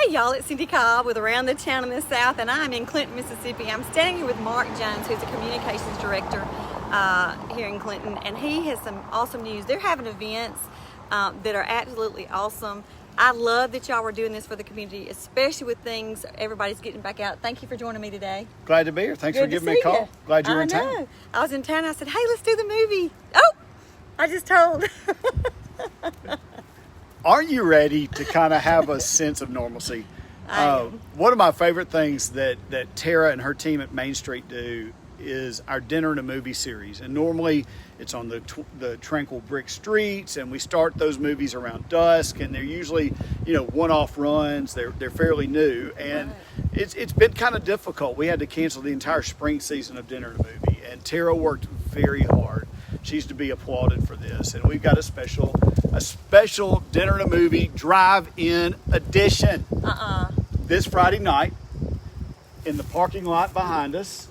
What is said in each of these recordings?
Hey y'all, it's Cindy Cobb with Around the Town in the South, and I'm in Clinton, Mississippi. I'm standing here with Mark Jones, who's a communications director here in Clinton, and he has some awesome news. They're having events that are absolutely awesome. I love that y'all are doing this for the community, especially with things, everybody's getting back out. Thank you for joining me today. Glad to be here. Thanks for giving me a call. You. Glad you're in town. I was in town. I said, hey, let's do the movie. Oh, I just told. Aren't you ready to kind of have a sense of normalcy? One of my favorite things that Tara and her team at Main Street do is our Dinner and a Movie series. And normally it's on the tranquil brick streets, and we start those movies around dusk, and they're usually, one-off runs. They're fairly new, and it's been kind of difficult. We had to cancel the entire spring season of Dinner and a Movie, and Tara worked very hard. She's to be applauded for this, and we've got a special Dinner and a Movie drive-in edition this Friday night in the parking lot behind us.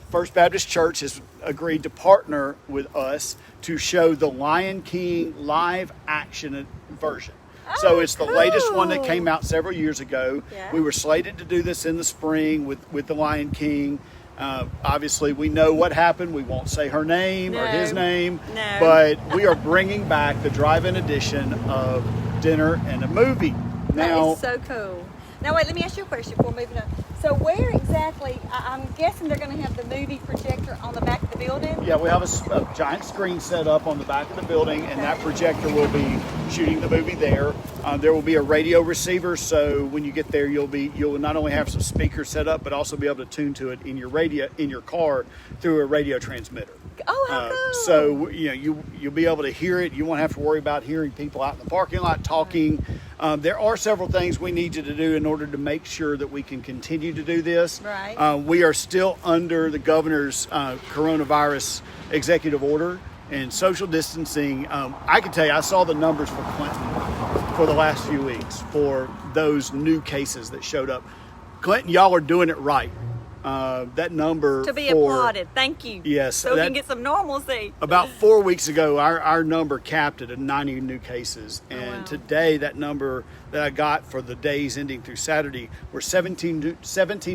First Baptist Church has agreed to partner with us to show the Lion King live action version. So it's the latest one that came out several years ago. Yeah. We were slated to do this in the spring with the Lion King. Obviously, we know what happened. We won't say her name or his name, but we are bringing back the drive-in edition of Dinner and a Movie. Now, that is so cool. Now, wait, let me ask you a question before moving on. So where exactly, I'm guessing they're going to have the movie projector on the back of the building? Yeah, we have a giant screen set up on the back of the building, and that projector will be shooting the movie there. There will be a radio receiver, so when you get there, you'll not only have some speakers set up, but also be able to tune to it in your car through a radio transmitter. Oh, how cool. So you'll be able to hear it. You won't have to worry about hearing people out in the parking lot talking. There are several things we need you to do in order to make sure that we can continue to do this. Right. We are still under the governor's coronavirus executive order and social distancing. I can tell you, I saw the numbers for Clinton for the last few weeks for those new cases that showed up. Clinton, y'all are doing it right. That number to be applauded. Thank you. Yes. So we can get some normalcy. About 4 weeks ago, our number capped at 90 new cases. And today, that number that I got for the days ending through Saturday were 17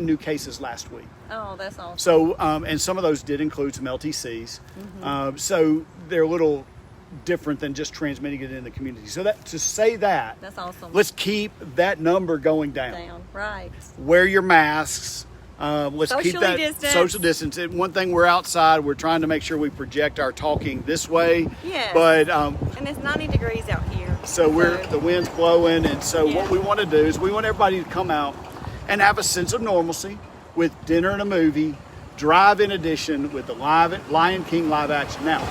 new cases last week. Oh, that's awesome. So, and some of those did include some LTCs. Mm-hmm. So they're a little different than just transmitting it in the community. So that's awesome. Let's keep that number going down. Right. Wear your masks. Let's keep that social distance. And one thing, we're outside. We're trying to make sure we project our talking this way. Yes. But and it's 90 degrees out here. So the wind's blowing, and so what we want to do is we want everybody to come out and have a sense of normalcy with Dinner and a Movie, drive-in edition with the Lion King live action. Now,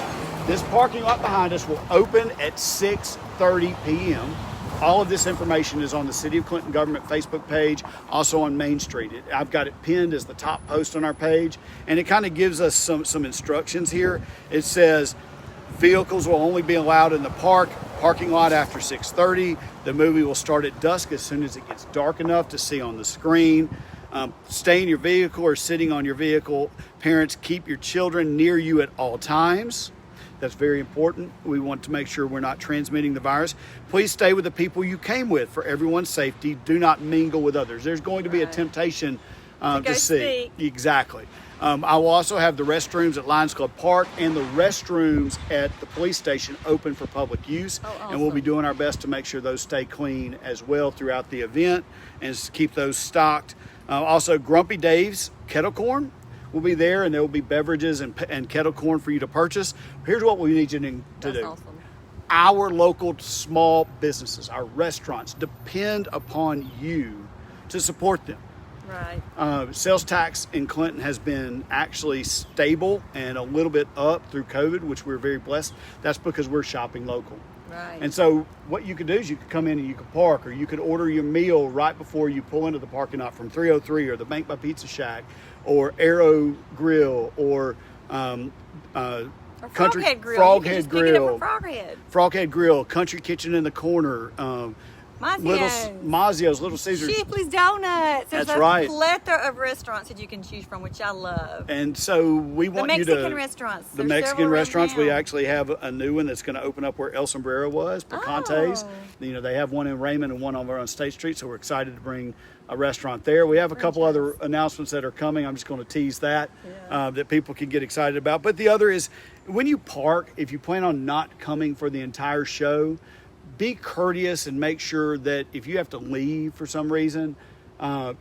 this parking lot behind us will open at 6:30 p.m. All of this information is on the City of Clinton Government Facebook page, also on Main Street. I've got it pinned as the top post on our page, and it kind of gives us some instructions here. It says vehicles will only be allowed in the parking lot after 6:30. The movie will start at dusk as soon as it gets dark enough to see on the screen. Stay in your vehicle or sitting on your vehicle. Parents, keep your children near you at all times. That's very important. We want to make sure we're not transmitting the virus. Please stay with the people you came with for everyone's safety. Do not mingle with others. There's going to be a temptation to see. Exactly. I will also have the restrooms at Lions Club Park and the restrooms at the police station open for public use. Awesome. And we'll be doing our best to make sure those stay clean as well throughout the event and keep those stocked. Also, Grumpy Dave's Kettle Korn will be there, and there will be beverages and kettle corn for you to purchase. Here's what we need you to do. Awesome. Our local small businesses, our restaurants, depend upon you to support them. Right. Sales tax in Clinton has been actually stable and a little bit up through COVID, which we're very blessed. That's because we're shopping local. Right. And so what you could do is you could come in and you could park, or you could order your meal right before you pull into the parking lot from 303 or the Bank by Pizza Shack or Arrow Grill or Froghead Grill. Froghead Grill. Froghead. Froghead Grill, Country Kitchen in the Corner, Mazio's, Little Caesars. Shipley's Donuts. There's That's a right. plethora of restaurants that you can choose from, which I love. And so we want you to... The Mexican restaurants. The There's Mexican several restaurants, around we town. actually have a new one that's going to open up where El Sombrero was, Picante's. Oh. You know, they have one in Raymond and one over on State Street, so we're excited to bring a restaurant there. We have a couple other announcements that are coming. I'm just going to tease that, that people can get excited about. But the other is, when you park, if you plan on not coming for the entire show, be courteous and make sure that if you have to leave for some reason,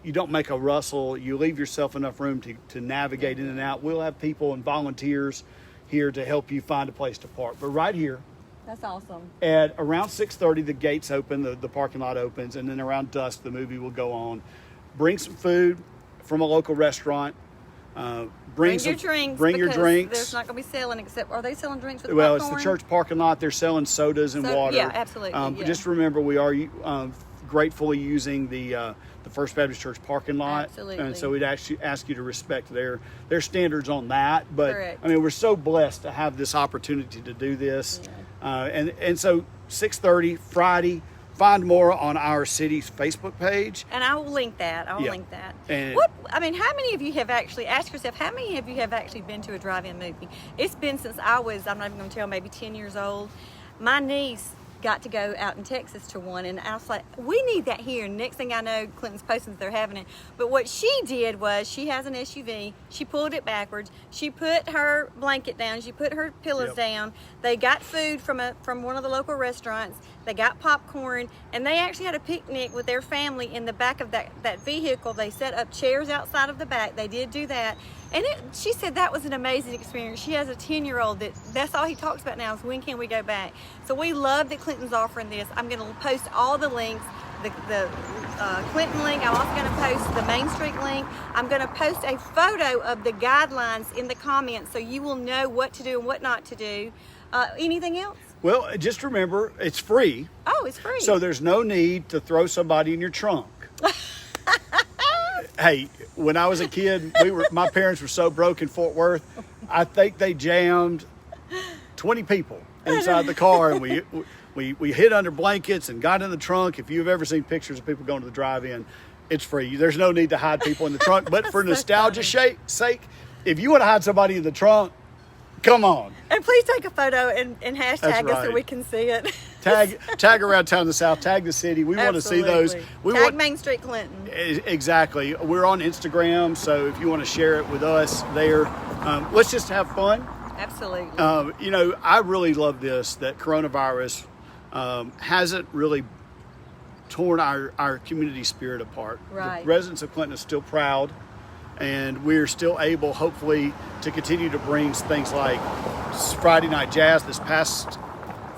you don't make a rustle. You leave yourself enough room to navigate in and out. We'll have people and volunteers here to help you find a place to park. But right here, That's awesome. at around 6:30, the gates open, the parking lot opens, and then around dusk, the movie will go on. Bring some food from a local restaurant. Bring your drinks. Bring your because drinks. There's not going to be selling except, are they selling drinks with Well, popcorn? it's the church parking lot. They're selling sodas and water. Yeah, absolutely. But just remember, we are gratefully using the First Baptist Church parking lot. Absolutely. And so we'd actually ask you to respect their standards on that. But Correct. I mean, we're so blessed to have this opportunity to do this. And so 6:30 Friday. Find more on our city's Facebook page. And I will link that. I will Yeah. link that. And- How many of you have actually, ask yourself, how many of you have actually been to a drive-in movie? It's been since I'm not even going to tell, maybe 10 years old. My niece got to go out in Texas to one, and I was like, we need that here. And next thing I know, Clinton's posting that they're having it. But what she did was, she has an SUV, she pulled it backwards, she put her blanket down, she put her pillows down, they got food from one of the local restaurants, they got popcorn, and they actually had a picnic with their family in the back of that vehicle. They set up chairs outside of the back. They did do that. And she said that was an amazing experience. She has a 10-year-old that's all he talks about now is when can we go back. So we love that Clinton's offering this. I'm going to post all the links, the Clinton link. I'm also going to post the Main Street link. I'm going to post a photo of the guidelines in the comments so you will know what to do and what not to do. Anything else? Well, just remember, it's free. Oh, it's free. So there's no need to throw somebody in your trunk. Hey, when I was a kid, my parents were so broke in Fort Worth, I think they jammed 20 people inside the car, and we hid under blankets and got in the trunk. If you've ever seen pictures of people going to the drive-in, it's free. There's no need to hide people in the trunk. But for nostalgia's sake, if you want to hide somebody in the trunk, come on. And please take a photo and hashtag That's us so right. we can see it. Tag around town in the South, tag the city. We want to see those. Tag Main Street Clinton. Exactly. We're on Instagram, so if you want to share it with us there, let's just have fun. Absolutely. I really love this, that coronavirus hasn't really torn our community spirit apart. Right. The residents of Clinton are still proud, and we're still able, hopefully, to continue to bring things like Friday night jazz. This past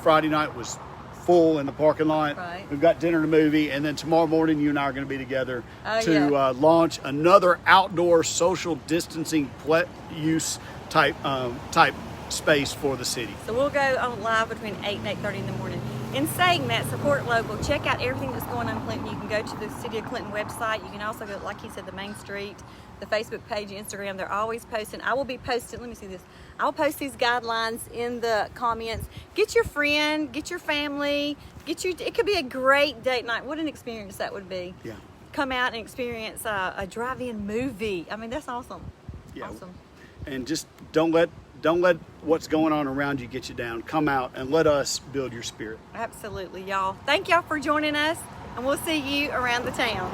Friday night was full in the parking lot. Right. We've got dinner and a movie, and then tomorrow morning you and I are going to be together yeah. Launch another outdoor social distancing use type space for the city. So we'll go on live between 8 and 8:30 in the morning. In saying that, support local. Check out everything that's going on in Clinton. You can go to the City of Clinton website. You can also go, like he said, the Main Street, the Facebook page, Instagram. They're always posting. I will be posting, let me see this. I'll post these guidelines in the comments. Get your friend, get your family, it could be a great date night. What an experience that would be. Yeah. Come out and experience a drive-in movie. I mean, that's awesome. Yeah. Awesome. And just don't let what's going on around you get you down. Come out and let us build your spirit. Absolutely, y'all. Thank y'all for joining us, and we'll see you around the town.